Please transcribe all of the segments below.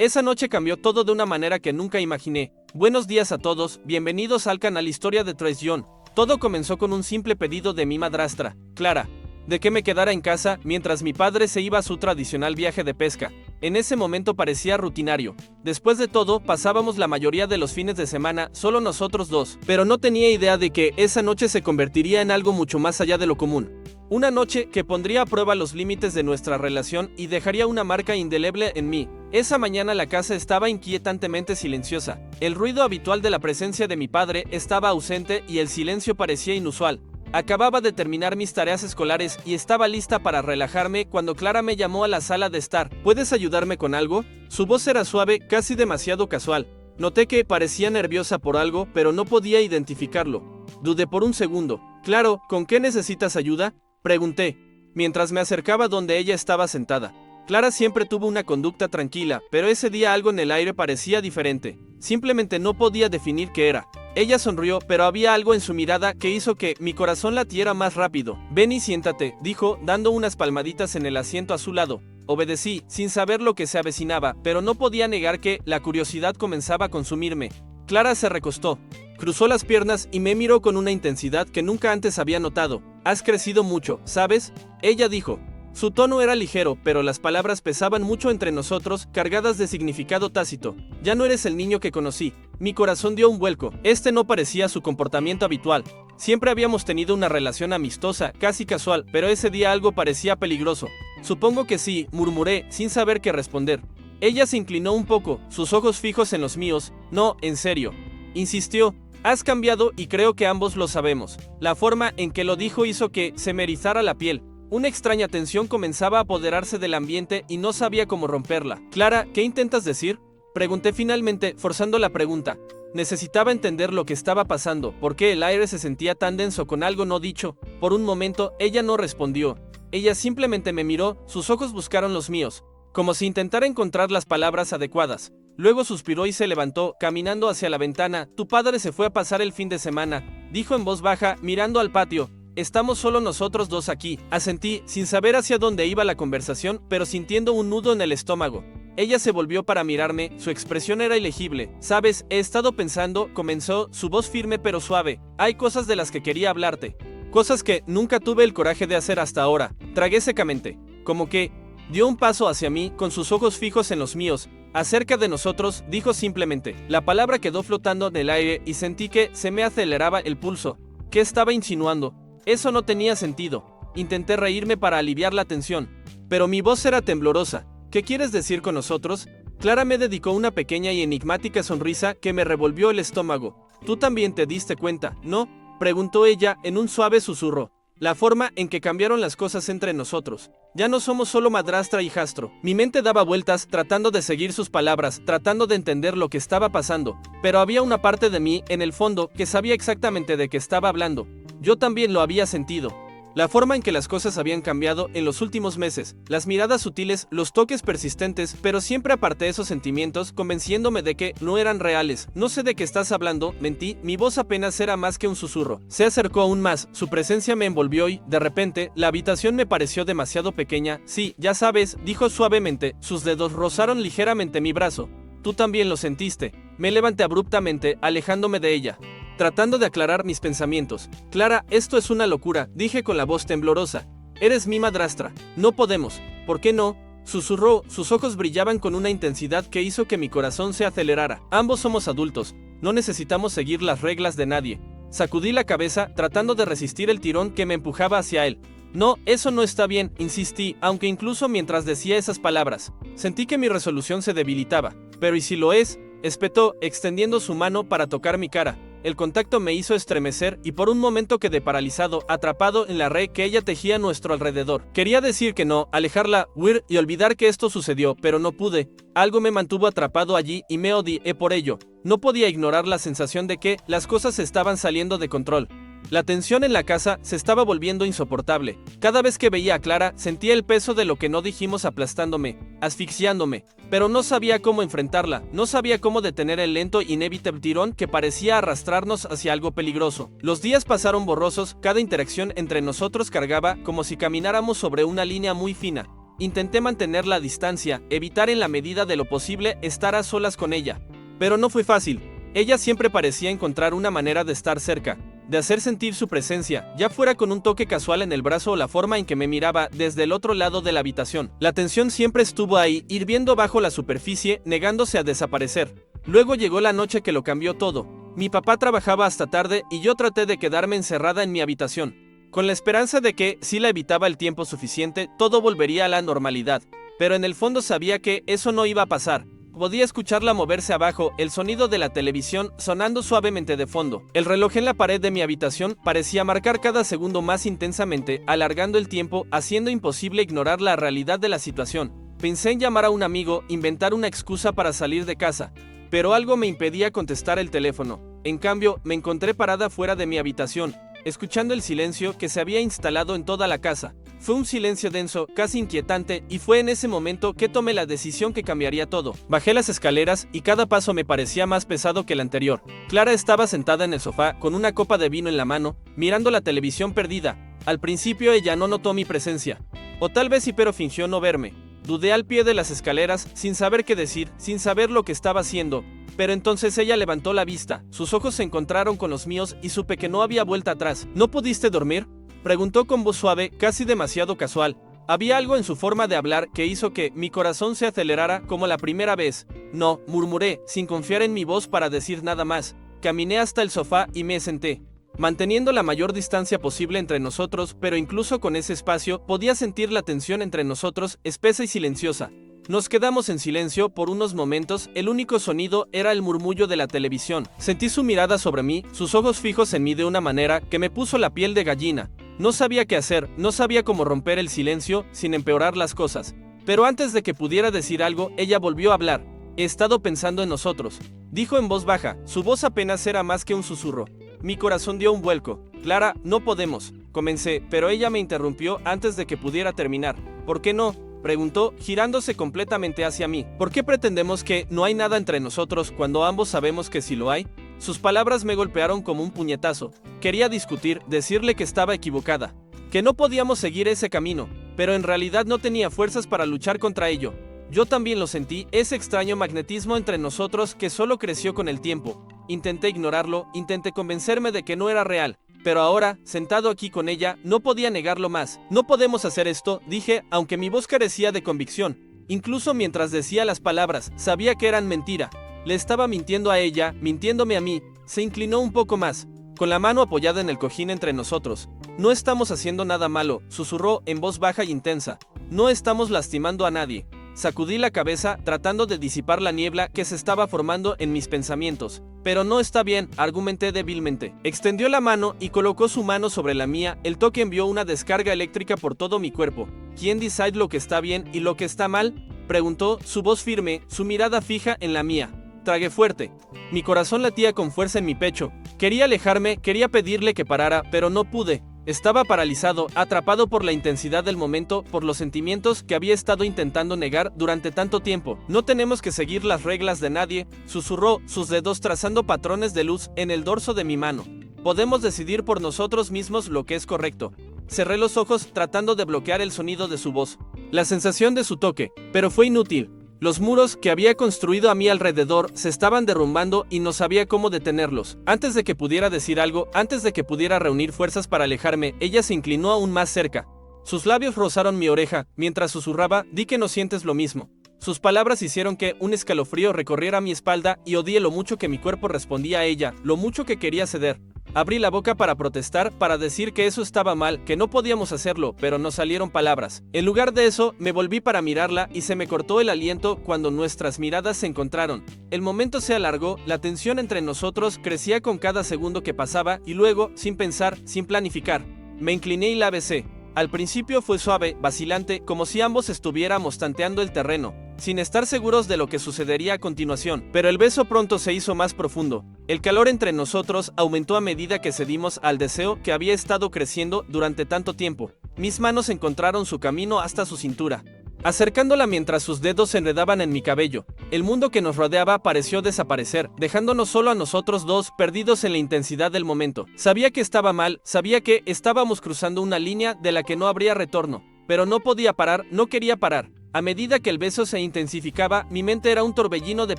Esa noche cambió todo de una manera que nunca imaginé. Buenos días a todos, bienvenidos al canal Historia de Traición. Todo comenzó con un simple pedido de mi madrastra, Clara, de que me quedara en casa mientras mi padre se iba a su tradicional viaje de pesca. En ese momento parecía rutinario. Después de todo, pasábamos la mayoría de los fines de semana solo nosotros dos, pero no tenía idea de que esa noche se convertiría en algo mucho más allá de lo común. Una noche que pondría a prueba los límites de nuestra relación y dejaría una marca indeleble en mí. Esa mañana la casa estaba inquietantemente silenciosa. El ruido habitual de la presencia de mi padre estaba ausente y el silencio parecía inusual. Acababa de terminar mis tareas escolares y estaba lista para relajarme cuando Clara me llamó a la sala de estar. ¿Puedes ayudarme con algo? Su voz era suave, casi demasiado casual. Noté que parecía nerviosa por algo, pero no podía identificarlo. Dudé por un segundo. Claro, ¿con qué necesitas ayuda?, pregunté, mientras me acercaba donde ella estaba sentada. Clara siempre tuvo una conducta tranquila, pero ese día algo en el aire parecía diferente. Simplemente no podía definir qué era. Ella sonrió, pero había algo en su mirada que hizo que mi corazón latiera más rápido. Ven y siéntate, dijo, dando unas palmaditas en el asiento a su lado. Obedecí, sin saber lo que se avecinaba, pero no podía negar que la curiosidad comenzaba a consumirme. Clara se recostó, cruzó las piernas y me miró con una intensidad que nunca antes había notado. Has crecido mucho, ¿sabes?, ella dijo. Su tono era ligero, pero las palabras pesaban mucho entre nosotros, cargadas de significado tácito. Ya no eres el niño que conocí. Mi corazón dio un vuelco. Este no parecía su comportamiento habitual. Siempre habíamos tenido una relación amistosa, casi casual, pero ese día algo parecía peligroso. Supongo que sí, murmuré, sin saber qué responder. Ella se inclinó un poco, sus ojos fijos en los míos. No, en serio, insistió. Has cambiado y creo que ambos lo sabemos. La forma en que lo dijo hizo que se me erizara la piel. Una extraña tensión comenzaba a apoderarse del ambiente y no sabía cómo romperla. Clara, ¿qué intentas decir?, pregunté finalmente, forzando la pregunta. Necesitaba entender lo que estaba pasando, por qué el aire se sentía tan denso con algo no dicho. Por un momento, ella no respondió. Ella simplemente me miró, sus ojos buscaron los míos, como si intentara encontrar las palabras adecuadas. Luego suspiró y se levantó, caminando hacia la ventana. Tu padre se fue a pasar el fin de semana, dijo en voz baja, mirando al patio. Estamos solo nosotros dos aquí. Asentí, sin saber hacia dónde iba la conversación, pero sintiendo un nudo en el estómago. Ella se volvió para mirarme, su expresión era ilegible. Sabes, he estado pensando, comenzó, su voz firme pero suave. Hay cosas de las que quería hablarte. Cosas que nunca tuve el coraje de hacer hasta ahora. Tragué secamente. Como que dio un paso hacia mí, con sus ojos fijos en los míos. Acerca de nosotros, dijo simplemente. La palabra quedó flotando en el aire y sentí que se me aceleraba el pulso. ¿Qué estaba insinuando? Eso no tenía sentido. Intenté reírme para aliviar la tensión, pero mi voz era temblorosa. ¿Qué quieres decir con nosotros? Clara me dedicó una pequeña y enigmática sonrisa que me revolvió el estómago. ¿Tú también te diste cuenta, no?, preguntó ella en un suave susurro. La forma en que cambiaron las cosas entre nosotros. Ya no somos solo madrastra y hijastro. Mi mente daba vueltas tratando de seguir sus palabras, tratando de entender lo que estaba pasando. Pero había una parte de mí, en el fondo, que sabía exactamente de qué estaba hablando. Yo también lo había sentido. La forma en que las cosas habían cambiado en los últimos meses, las miradas sutiles, los toques persistentes, pero siempre aparté esos sentimientos, convenciéndome de que no eran reales. No sé de qué estás hablando, mentí, mi voz apenas era más que un susurro. Se acercó aún más, su presencia me envolvió y, de repente, la habitación me pareció demasiado pequeña. Sí, ya sabes, dijo suavemente, sus dedos rozaron ligeramente mi brazo. Tú también lo sentiste. Me levanté abruptamente, alejándome de ella, tratando de aclarar mis pensamientos. Clara, esto es una locura, dije con la voz temblorosa. Eres mi madrastra. No podemos. ¿Por qué no?, susurró, sus ojos brillaban con una intensidad que hizo que mi corazón se acelerara. Ambos somos adultos. No necesitamos seguir las reglas de nadie. Sacudí la cabeza, tratando de resistir el tirón que me empujaba hacia él. No, eso no está bien, insistí, aunque incluso mientras decía esas palabras, sentí que mi resolución se debilitaba. Pero ¿y si lo es?, espetó, extendiendo su mano para tocar mi cara. El contacto me hizo estremecer y por un momento quedé paralizado, atrapado en la red que ella tejía a nuestro alrededor. Quería decir que no, alejarla, huir y olvidar que esto sucedió, pero no pude. Algo me mantuvo atrapado allí y me odié por ello. No podía ignorar la sensación de que las cosas estaban saliendo de control. La tensión en la casa se estaba volviendo insoportable. Cada vez que veía a Clara, sentía el peso de lo que no dijimos aplastándome, asfixiándome. Pero no sabía cómo enfrentarla, no sabía cómo detener el lento e inevitable tirón que parecía arrastrarnos hacia algo peligroso. Los días pasaron borrosos, cada interacción entre nosotros cargaba como si camináramos sobre una línea muy fina. Intenté mantener la distancia, evitar en la medida de lo posible estar a solas con ella. Pero no fue fácil. Ella siempre parecía encontrar una manera de estar cerca, de hacer sentir su presencia, ya fuera con un toque casual en el brazo o la forma en que me miraba desde el otro lado de la habitación. La tensión siempre estuvo ahí, hirviendo bajo la superficie, negándose a desaparecer. Luego llegó la noche que lo cambió todo. Mi papá trabajaba hasta tarde y yo traté de quedarme encerrada en mi habitación, con la esperanza de que, si la evitaba el tiempo suficiente, todo volvería a la normalidad. Pero en el fondo sabía que eso no iba a pasar. Podía escucharla moverse abajo, el sonido de la televisión sonando suavemente de fondo. El reloj en la pared de mi habitación parecía marcar cada segundo más intensamente, alargando el tiempo, haciendo imposible ignorar la realidad de la situación. Pensé en llamar a un amigo, inventar una excusa para salir de casa, pero algo me impedía contestar el teléfono. En cambio, me encontré parada fuera de mi habitación, escuchando el silencio que se había instalado en toda la casa. Fue un silencio denso, casi inquietante, y fue en ese momento que tomé la decisión que cambiaría todo. Bajé las escaleras y cada paso me parecía más pesado que el anterior. Clara estaba sentada en el sofá con una copa de vino en la mano, mirando la televisión perdida. Al principio ella no notó mi presencia. O tal vez sí, pero fingió no verme. Dudé al pie de las escaleras, sin saber qué decir, sin saber lo que estaba haciendo. Pero entonces ella levantó la vista, sus ojos se encontraron con los míos y supe que no había vuelta atrás. ¿No pudiste dormir?, preguntó con voz suave, casi demasiado casual. Había algo en su forma de hablar que hizo que mi corazón se acelerara como la primera vez. No, murmuré, sin confiar en mi voz para decir nada más. Caminé hasta el sofá y me senté, manteniendo la mayor distancia posible entre nosotros, pero incluso con ese espacio podía sentir la tensión entre nosotros, espesa y silenciosa. Nos quedamos en silencio por unos momentos, el único sonido era el murmullo de la televisión. Sentí su mirada sobre mí, sus ojos fijos en mí de una manera que me puso la piel de gallina. No sabía qué hacer, no sabía cómo romper el silencio sin empeorar las cosas. Pero antes de que pudiera decir algo, ella volvió a hablar. He estado pensando en nosotros, dijo en voz baja, su voz apenas era más que un susurro. Mi corazón dio un vuelco. Clara, no podemos, comencé, pero ella me interrumpió antes de que pudiera terminar. ¿Por qué no?, preguntó, girándose completamente hacia mí. ¿Por qué pretendemos que no hay nada entre nosotros cuando ambos sabemos que sí lo hay? Sus palabras me golpearon como un puñetazo. Quería discutir, decirle que estaba equivocada, que no podíamos seguir ese camino, pero en realidad no tenía fuerzas para luchar contra ello. Yo también lo sentí, ese extraño magnetismo entre nosotros que solo creció con el tiempo. Intenté ignorarlo, intenté convencerme de que no era real. Pero ahora, sentado aquí con ella, no podía negarlo más. No podemos hacer esto, dije, aunque mi voz carecía de convicción. Incluso mientras decía las palabras, sabía que eran mentira. Le estaba mintiendo a ella, mintiéndome a mí. Se inclinó un poco más, con la mano apoyada en el cojín entre nosotros. No estamos haciendo nada malo, susurró en voz baja y intensa. No estamos lastimando a nadie. Sacudí la cabeza, tratando de disipar la niebla que se estaba formando en mis pensamientos. Pero no está bien, argumenté débilmente. Extendió la mano y colocó su mano sobre la mía, el toque envió una descarga eléctrica por todo mi cuerpo. ¿Quién decide lo que está bien y lo que está mal?, preguntó, su voz firme, su mirada fija en la mía. Tragué fuerte. Mi corazón latía con fuerza en mi pecho. Quería alejarme, quería pedirle que parara, pero no pude. Estaba paralizado, atrapado por la intensidad del momento, por los sentimientos que había estado intentando negar durante tanto tiempo. No tenemos que seguir las reglas de nadie, susurró, sus dedos trazando patrones de luz en el dorso de mi mano. Podemos decidir por nosotros mismos lo que es correcto. Cerré los ojos tratando de bloquear el sonido de su voz, la sensación de su toque, pero fue inútil. Los muros que había construido a mi alrededor se estaban derrumbando y no sabía cómo detenerlos. Antes de que pudiera decir algo, antes de que pudiera reunir fuerzas para alejarme, ella se inclinó aún más cerca. Sus labios rozaron mi oreja, mientras susurraba, di que no sientes lo mismo. Sus palabras hicieron que un escalofrío recorriera mi espalda y odié lo mucho que mi cuerpo respondía a ella, lo mucho que quería ceder. Abrí la boca para protestar, para decir que eso estaba mal, que no podíamos hacerlo, pero no salieron palabras. En lugar de eso, me volví para mirarla y se me cortó el aliento cuando nuestras miradas se encontraron. El momento se alargó, la tensión entre nosotros crecía con cada segundo que pasaba y luego, sin pensar, sin planificar, me incliné y la besé. Al principio fue suave, vacilante, como si ambos estuviéramos tanteando el terreno, sin estar seguros de lo que sucedería a continuación, pero el beso pronto se hizo más profundo. El calor entre nosotros aumentó a medida que cedimos al deseo que había estado creciendo durante tanto tiempo. Mis manos encontraron su camino hasta su cintura, acercándola mientras sus dedos se enredaban en mi cabello. El mundo que nos rodeaba pareció desaparecer, dejándonos solo a nosotros dos, perdidos en la intensidad del momento. Sabía que estaba mal, sabía que estábamos cruzando una línea de la que no habría retorno, Pero no podía parar, no quería parar. A medida que el beso se intensificaba, mi mente era un torbellino de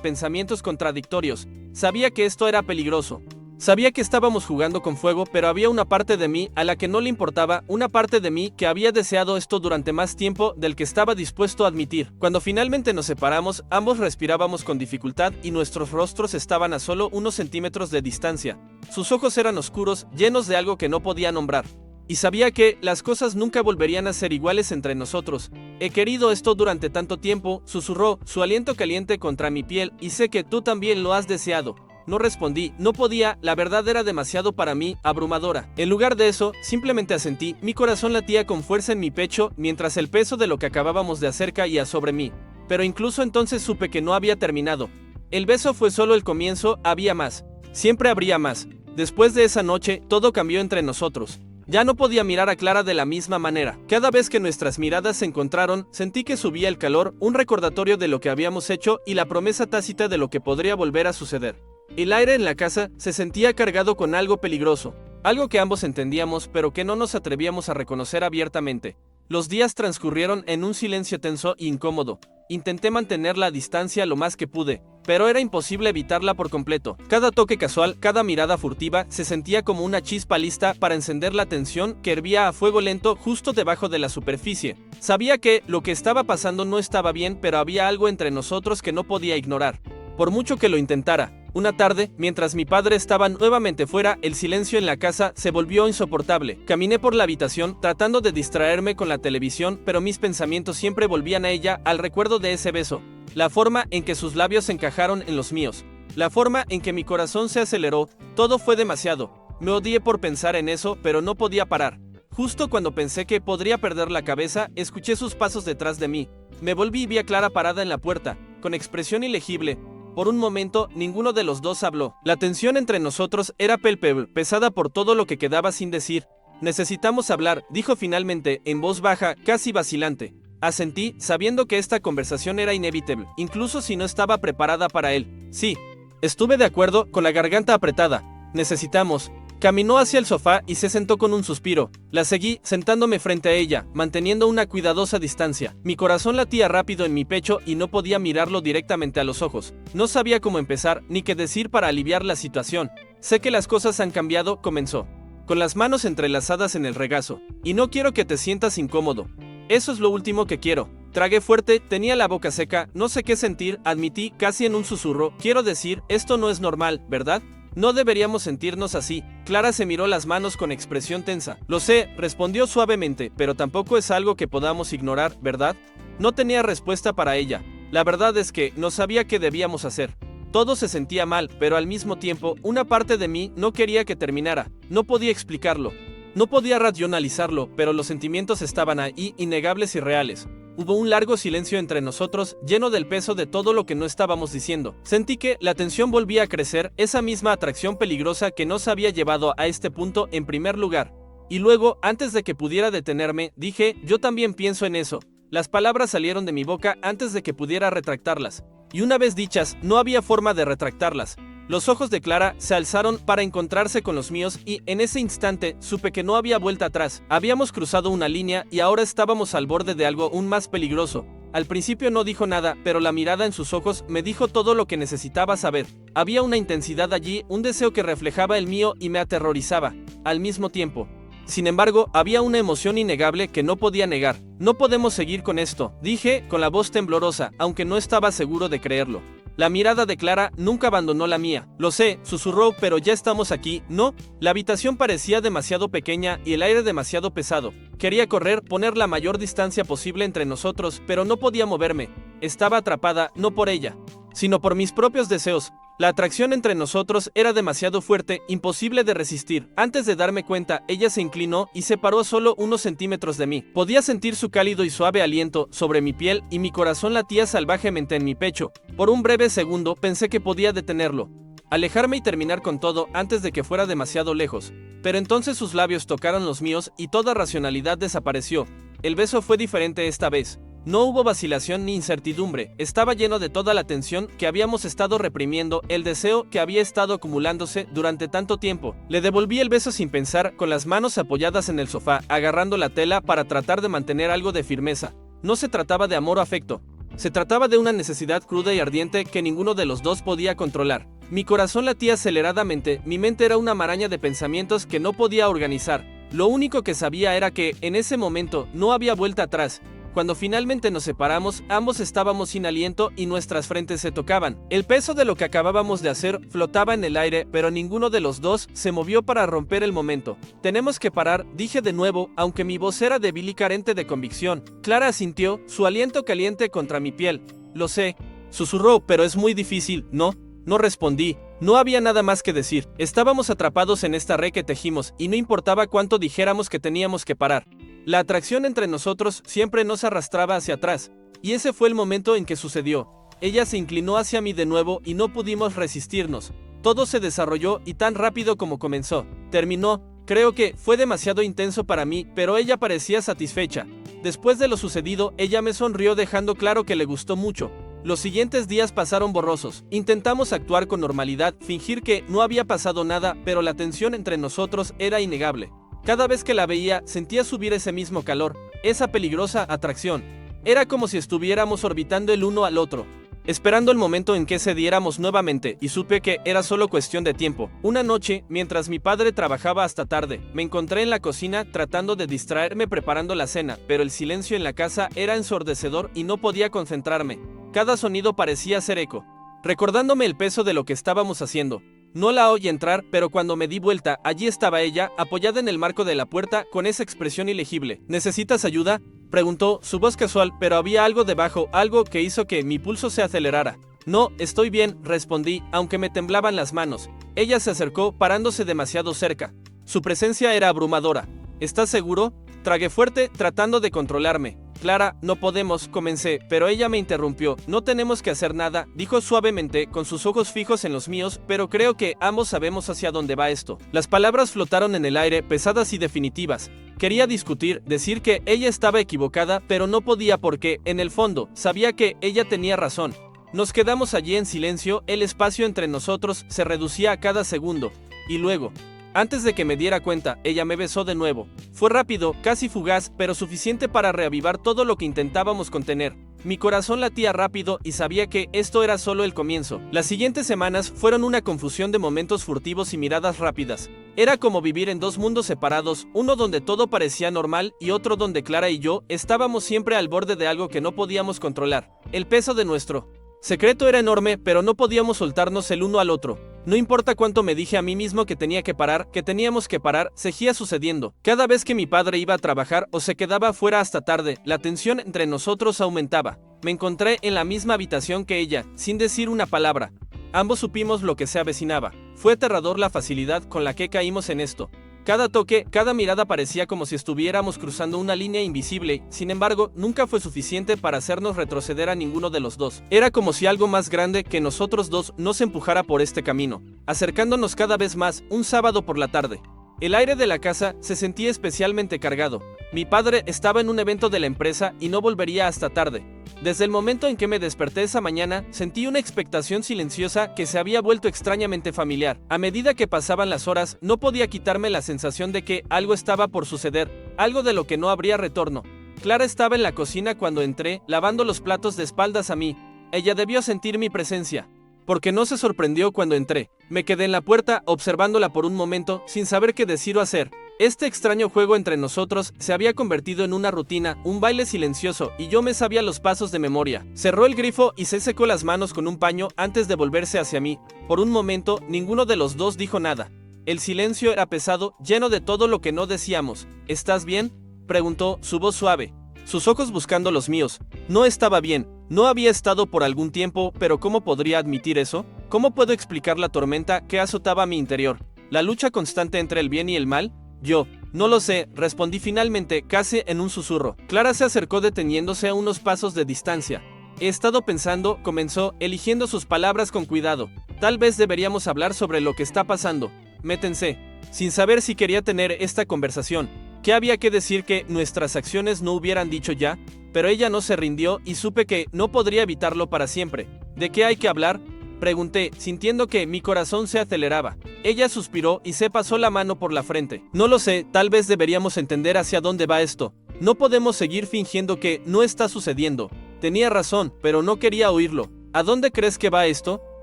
pensamientos contradictorios. Sabía que esto era peligroso. Sabía que estábamos jugando con fuego, pero había una parte de mí a la que no le importaba, una parte de mí que había deseado esto durante más tiempo del que estaba dispuesto a admitir. Cuando finalmente nos separamos, ambos respirábamos con dificultad y nuestros rostros estaban a solo unos centímetros de distancia. Sus ojos eran oscuros, llenos de algo que no podía nombrar. Y sabía que las cosas nunca volverían a ser iguales entre nosotros. He querido esto durante tanto tiempo, susurró, su aliento caliente contra mi piel, y sé que tú también lo has deseado. No respondí, no podía, la verdad era demasiado para mí, abrumadora. En lugar de eso, simplemente asentí, mi corazón latía con fuerza en mi pecho, mientras el peso de lo que acabábamos de hacer caía sobre mí. Pero incluso entonces supe que no había terminado. El beso fue solo el comienzo, había más. Siempre habría más. Después de esa noche, todo cambió entre nosotros. Ya no podía mirar a Clara de la misma manera. Cada vez que nuestras miradas se encontraron, sentí que subía el calor, un recordatorio de lo que habíamos hecho y la promesa tácita de lo que podría volver a suceder. El aire en la casa se sentía cargado con algo peligroso, algo que ambos entendíamos pero que no nos atrevíamos a reconocer abiertamente. Los días transcurrieron en un silencio tenso e incómodo. Intenté mantener la distancia lo más que pude, pero era imposible evitarla por completo. Cada toque casual, cada mirada furtiva, se sentía como una chispa lista para encender la tensión que hervía a fuego lento justo debajo de la superficie. Sabía que lo que estaba pasando no estaba bien, pero había algo entre nosotros que no podía ignorar. Por mucho que lo intentara. Una tarde, mientras mi padre estaba nuevamente fuera, el silencio en la casa se volvió insoportable. Caminé por la habitación, tratando de distraerme con la televisión, pero mis pensamientos siempre volvían a ella, al recuerdo de ese beso. La forma en que sus labios se encajaron en los míos. La forma en que mi corazón se aceleró. Todo fue demasiado. Me odié por pensar en eso, pero no podía parar. Justo cuando pensé que podría perder la cabeza, escuché sus pasos detrás de mí. Me volví y vi a Clara parada en la puerta, con expresión ilegible. Por un momento, ninguno de los dos habló. La tensión entre nosotros era palpable, pesada por todo lo que quedaba sin decir. Necesitamos hablar, dijo finalmente, en voz baja, casi vacilante. Asentí, sabiendo que esta conversación era inevitable, incluso si no estaba preparada para él. Sí. Estuve de acuerdo, con la garganta apretada. Necesitamos. Caminó hacia el sofá y se sentó con un suspiro. La seguí, sentándome frente a ella, manteniendo una cuidadosa distancia. Mi corazón latía rápido en mi pecho y no podía mirarlo directamente a los ojos. No sabía cómo empezar, ni qué decir para aliviar la situación. Sé que las cosas han cambiado, comenzó, con las manos entrelazadas en el regazo. Y no quiero que te sientas incómodo. Eso es lo último que quiero. Tragué fuerte, tenía la boca seca, no sé qué sentir, admití, casi en un susurro. Quiero decir, esto no es normal, ¿verdad? No deberíamos sentirnos así. Clara se miró las manos con expresión tensa. Lo sé, respondió suavemente, pero tampoco es algo que podamos ignorar, ¿verdad? No tenía respuesta para ella. La verdad es que no sabía qué debíamos hacer. Todo se sentía mal, pero al mismo tiempo, una parte de mí no quería que terminara. No podía explicarlo. No podía racionalizarlo, pero los sentimientos estaban ahí, innegables y reales. Hubo un largo silencio entre nosotros, lleno del peso de todo lo que no estábamos diciendo. Sentí que la tensión volvía a crecer, esa misma atracción peligrosa que nos había llevado a este punto en primer lugar. Y luego, antes de que pudiera detenerme, dije, yo también pienso en eso. Las palabras salieron de mi boca antes de que pudiera retractarlas. Y una vez dichas, no había forma de retractarlas. Los ojos de Clara se alzaron para encontrarse con los míos y, en ese instante, supe que no había vuelta atrás. Habíamos cruzado una línea y ahora estábamos al borde de algo aún más peligroso. Al principio no dijo nada, pero la mirada en sus ojos me dijo todo lo que necesitaba saber. Había una intensidad allí, un deseo que reflejaba el mío y me aterrorizaba, al mismo tiempo. Sin embargo, había una emoción innegable que no podía negar. No podemos seguir con esto, dije, con la voz temblorosa, aunque no estaba seguro de creerlo. La mirada de Clara nunca abandonó la mía. Lo sé, susurró, pero ya estamos aquí, ¿no? La habitación parecía demasiado pequeña y el aire demasiado pesado. Quería correr, poner la mayor distancia posible entre nosotros, pero no podía moverme. Estaba atrapada, no por ella, sino por mis propios deseos. La atracción entre nosotros era demasiado fuerte, imposible de resistir. Antes de darme cuenta, ella se inclinó y se paró a solo unos centímetros de mí. Podía sentir su cálido y suave aliento sobre mi piel y mi corazón latía salvajemente en mi pecho. Por un breve segundo pensé que podía detenerlo, alejarme y terminar con todo antes de que fuera demasiado lejos. Pero entonces sus labios tocaron los míos y toda racionalidad desapareció. El beso fue diferente esta vez. No hubo vacilación ni incertidumbre, estaba lleno de toda la tensión que habíamos estado reprimiendo, el deseo que había estado acumulándose durante tanto tiempo. Le devolví el beso sin pensar, con las manos apoyadas en el sofá, agarrando la tela para tratar de mantener algo de firmeza. No se trataba de amor o afecto. Se trataba de una necesidad cruda y ardiente que ninguno de los dos podía controlar. Mi corazón latía aceleradamente, mi mente era una maraña de pensamientos que no podía organizar. Lo único que sabía era que, en ese momento, no había vuelta atrás. Cuando finalmente nos separamos, ambos estábamos sin aliento y nuestras frentes se tocaban. El peso de lo que acabábamos de hacer flotaba en el aire, pero ninguno de los dos se movió para romper el momento. Tenemos que parar, dije de nuevo, aunque mi voz era débil y carente de convicción. Clara asintió, su aliento caliente contra mi piel. Lo sé, susurró, pero es muy difícil, ¿no? No respondí. No había nada más que decir. Estábamos atrapados en esta red que tejimos, y no importaba cuánto dijéramos que teníamos que parar. La atracción entre nosotros siempre nos arrastraba hacia atrás, y ese fue el momento en que sucedió. Ella se inclinó hacia mí de nuevo y no pudimos resistirnos. Todo se desarrolló y tan rápido como comenzó. Terminó. Creo que fue demasiado intenso para mí, pero ella parecía satisfecha. Después de lo sucedido, ella me sonrió dejando claro que le gustó mucho. Los siguientes días pasaron borrosos. Intentamos actuar con normalidad, fingir que no había pasado nada, pero la tensión entre nosotros era innegable. Cada vez que la veía, sentía subir ese mismo calor, esa peligrosa atracción. Era como si estuviéramos orbitando el uno al otro, esperando el momento en que se diéramos nuevamente, y supe que era solo cuestión de tiempo. Una noche, mientras mi padre trabajaba hasta tarde, me encontré en la cocina tratando de distraerme preparando la cena, pero el silencio en la casa era ensordecedor y no podía concentrarme. Cada sonido parecía hacer eco, recordándome el peso de lo que estábamos haciendo. No la oí entrar, pero cuando me di vuelta, allí estaba ella, apoyada en el marco de la puerta, con esa expresión ilegible. ¿Necesitas ayuda?, preguntó, su voz casual, pero había algo debajo, algo que hizo que mi pulso se acelerara. No, estoy bien, respondí, aunque me temblaban las manos. Ella se acercó, parándose demasiado cerca. Su presencia era abrumadora. ¿Estás seguro?, tragué fuerte, tratando de controlarme. Clara, no podemos, comencé, pero ella me interrumpió. No tenemos que hacer nada, dijo suavemente, con sus ojos fijos en los míos, pero creo que ambos sabemos hacia dónde va esto. Las palabras flotaron en el aire, pesadas y definitivas. Quería discutir, decir que ella estaba equivocada, pero no podía porque, en el fondo, sabía que ella tenía razón. Nos quedamos allí en silencio, el espacio entre nosotros se reducía a cada segundo. Y luego, antes de que me diera cuenta, ella me besó de nuevo. Fue rápido, casi fugaz, pero suficiente para reavivar todo lo que intentábamos contener. Mi corazón latía rápido y sabía que esto era solo el comienzo. Las siguientes semanas fueron una confusión de momentos furtivos y miradas rápidas. Era como vivir en dos mundos separados, uno donde todo parecía normal y otro donde Clara y yo estábamos siempre al borde de algo que no podíamos controlar. El peso de nuestro secreto era enorme, pero no podíamos soltarnos el uno al otro. No importa cuánto me dije a mí mismo que tenía que parar, que teníamos que parar, seguía sucediendo. Cada vez que mi padre iba a trabajar o se quedaba fuera hasta tarde, la tensión entre nosotros aumentaba. Me encontré en la misma habitación que ella, sin decir una palabra. Ambos supimos lo que se avecinaba. Fue aterrador la facilidad con la que caímos en esto. Cada toque, cada mirada parecía como si estuviéramos cruzando una línea invisible, sin embargo, nunca fue suficiente para hacernos retroceder a ninguno de los dos. Era como si algo más grande que nosotros dos nos empujara por este camino, acercándonos cada vez más, un sábado por la tarde. El aire de la casa se sentía especialmente cargado. Mi padre estaba en un evento de la empresa y no volvería hasta tarde. Desde el momento en que me desperté esa mañana, sentí una expectación silenciosa que se había vuelto extrañamente familiar. A medida que pasaban las horas, no podía quitarme la sensación de que algo estaba por suceder, algo de lo que no habría retorno. Clara estaba en la cocina cuando entré, lavando los platos de espaldas a mí. Ella debió sentir mi presencia, porque no se sorprendió cuando entré. Me quedé en la puerta, observándola por un momento, sin saber qué decir o hacer. Este extraño juego entre nosotros se había convertido en una rutina, un baile silencioso, y yo me sabía los pasos de memoria. Cerró el grifo y se secó las manos con un paño antes de volverse hacia mí. Por un momento, ninguno de los dos dijo nada. El silencio era pesado, lleno de todo lo que no decíamos. ¿Estás bien?, preguntó, su voz suave, sus ojos buscando los míos. No estaba bien. No había estado por algún tiempo, pero ¿cómo podría admitir eso? ¿Cómo puedo explicar la tormenta que azotaba mi interior? ¿La lucha constante entre el bien y el mal? Yo, no lo sé, respondí finalmente, casi en un susurro. Clara se acercó deteniéndose a unos pasos de distancia. He estado pensando, comenzó, eligiendo sus palabras con cuidado. Tal vez deberíamos hablar sobre lo que está pasando. Me tensé, sin saber si quería tener esta conversación. ¿Qué había que decir que nuestras acciones no hubieran dicho ya? Pero ella no se rindió y supe que no podría evitarlo para siempre. ¿De qué hay que hablar?, pregunté, sintiendo que mi corazón se aceleraba. Ella suspiró y se pasó la mano por la frente. No lo sé, tal vez deberíamos entender hacia dónde va esto. No podemos seguir fingiendo que no está sucediendo. Tenía razón, pero no quería oírlo. ¿A dónde crees que va esto?,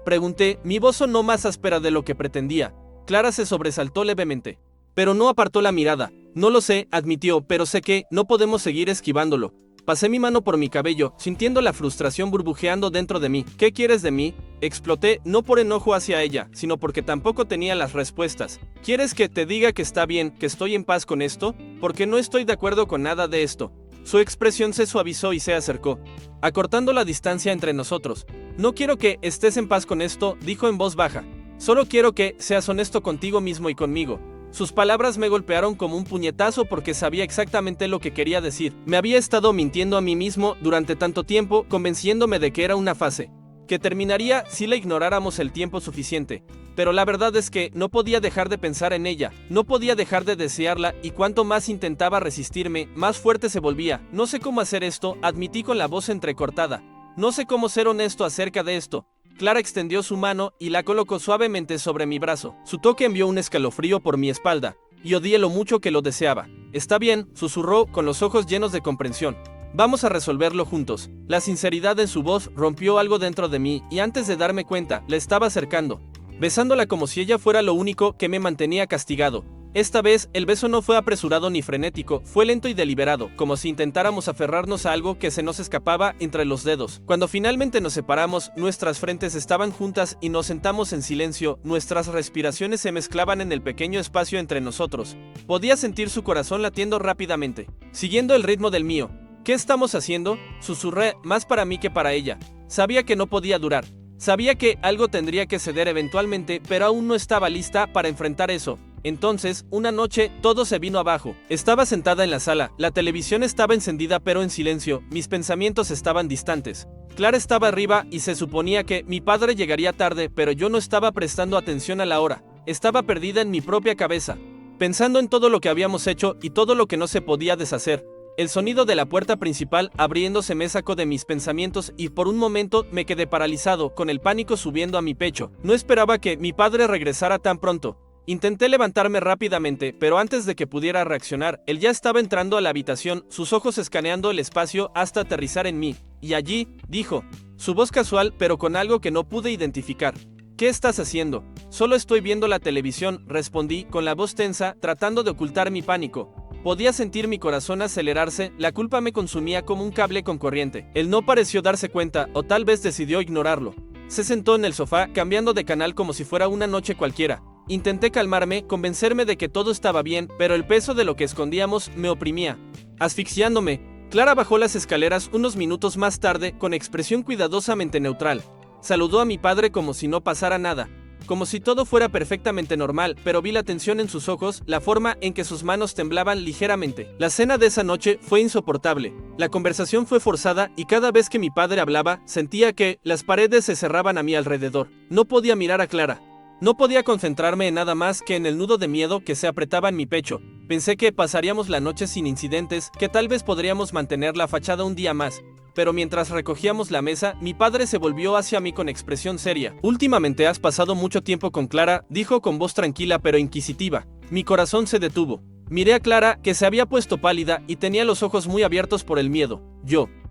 pregunté, mi voz sonó más áspera de lo que pretendía. Clara se sobresaltó levemente, pero no apartó la mirada. No lo sé, admitió, pero sé que no podemos seguir esquivándolo. Pasé mi mano por mi cabello, sintiendo la frustración burbujeando dentro de mí. ¿Qué quieres de mí?, exploté, no por enojo hacia ella, sino porque tampoco tenía las respuestas. ¿Quieres que te diga que está bien, que estoy en paz con esto? Porque no estoy de acuerdo con nada de esto. Su expresión se suavizó y se acercó, acortando la distancia entre nosotros. No quiero que estés en paz con esto, dijo en voz baja. Solo quiero que seas honesto contigo mismo y conmigo. Sus palabras me golpearon como un puñetazo porque sabía exactamente lo que quería decir. Me había estado mintiendo a mí mismo durante tanto tiempo, convenciéndome de que era una fase, que terminaría si la ignoráramos el tiempo suficiente. Pero la verdad es que no podía dejar de pensar en ella, no podía dejar de desearla, y cuanto más intentaba resistirme, más fuerte se volvía. No sé cómo hacer esto, admití con la voz entrecortada. No sé cómo ser honesto acerca de esto. Clara extendió su mano y la colocó suavemente sobre mi brazo. Su toque envió un escalofrío por mi espalda, y odié lo mucho que lo deseaba. Está bien, susurró con los ojos llenos de comprensión. Vamos a resolverlo juntos. La sinceridad en su voz rompió algo dentro de mí, y antes de darme cuenta, la estaba acercando, besándola como si ella fuera lo único que me mantenía castigado. Esta vez, el beso no fue apresurado ni frenético, fue lento y deliberado, como si intentáramos aferrarnos a algo que se nos escapaba entre los dedos. Cuando finalmente nos separamos, nuestras frentes estaban juntas y nos sentamos en silencio, nuestras respiraciones se mezclaban en el pequeño espacio entre nosotros. Podía sentir su corazón latiendo rápidamente, siguiendo el ritmo del mío. ¿Qué estamos haciendo?, susurré, más para mí que para ella. Sabía que no podía durar. Sabía que algo tendría que ceder eventualmente, pero aún no estaba lista para enfrentar eso. Entonces, una noche, todo se vino abajo. Estaba sentada en la sala, la televisión estaba encendida pero en silencio, mis pensamientos estaban distantes. Clara estaba arriba y se suponía que mi padre llegaría tarde, pero yo no estaba prestando atención a la hora. Estaba perdida en mi propia cabeza, pensando en todo lo que habíamos hecho y todo lo que no se podía deshacer. El sonido de la puerta principal abriéndose me sacó de mis pensamientos y por un momento me quedé paralizado, con el pánico subiendo a mi pecho. No esperaba que mi padre regresara tan pronto. Intenté levantarme rápidamente, pero antes de que pudiera reaccionar, él ya estaba entrando a la habitación, sus ojos escaneando el espacio hasta aterrizar en mí. Y allí, dijo, su voz casual pero con algo que no pude identificar. ¿Qué estás haciendo? Solo estoy viendo la televisión, respondí, con la voz tensa, tratando de ocultar mi pánico. Podía sentir mi corazón acelerarse, la culpa me consumía como un cable con corriente. Él no pareció darse cuenta, o tal vez decidió ignorarlo. Se sentó en el sofá, cambiando de canal como si fuera una noche cualquiera. Intenté calmarme, convencerme de que todo estaba bien, pero el peso de lo que escondíamos me oprimía, asfixiándome. Clara bajó las escaleras unos minutos más tarde, con expresión cuidadosamente neutral. Saludó a mi padre como si no pasara nada, como si todo fuera perfectamente normal, pero vi la tensión en sus ojos, la forma en que sus manos temblaban ligeramente. La cena de esa noche fue insoportable. La conversación fue forzada y cada vez que mi padre hablaba, sentía que las paredes se cerraban a mi alrededor. No podía mirar a Clara. No podía concentrarme en nada más que en el nudo de miedo que se apretaba en mi pecho. Pensé que pasaríamos la noche sin incidentes, que tal vez podríamos mantener la fachada un día más. Pero mientras recogíamos la mesa, mi padre se volvió hacia mí con expresión seria. Últimamente has pasado mucho tiempo con Clara, dijo con voz tranquila pero inquisitiva. Mi corazón se detuvo. Miré a Clara, que se había puesto pálida y tenía los ojos muy abiertos por el miedo.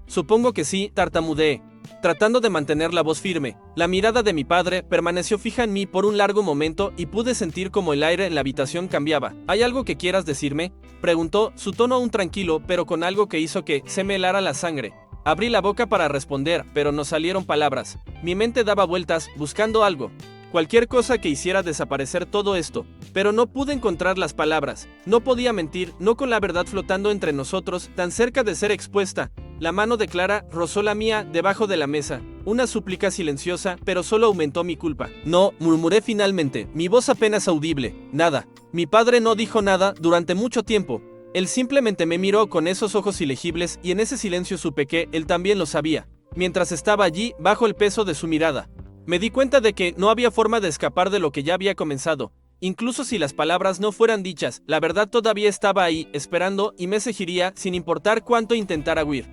Supongo que sí, tartamudeé, tratando de mantener la voz firme. La mirada de mi padre permaneció fija en mí por un largo momento y pude sentir como el aire en la habitación cambiaba. ¿Hay algo que quieras decirme?, preguntó, su tono aún tranquilo, pero con algo que hizo que se me helara la sangre. Abrí la boca para responder, pero no salieron palabras. Mi mente daba vueltas, buscando algo. Cualquier cosa que hiciera desaparecer todo esto, pero no pude encontrar las palabras. No podía mentir, no con la verdad flotando entre nosotros, tan cerca de ser expuesta. La mano de Clara rozó la mía debajo de la mesa. Una súplica silenciosa, pero solo aumentó mi culpa. No, murmuré finalmente, mi voz apenas audible. Nada. Mi padre no dijo nada durante mucho tiempo. Él simplemente me miró con esos ojos ilegibles y en ese silencio supe que él también lo sabía. Mientras estaba allí, bajo el peso de su mirada, me di cuenta de que no había forma de escapar de lo que ya había comenzado. Incluso si las palabras no fueran dichas, la verdad todavía estaba ahí, esperando, y me seguiría sin importar cuánto intentara huir.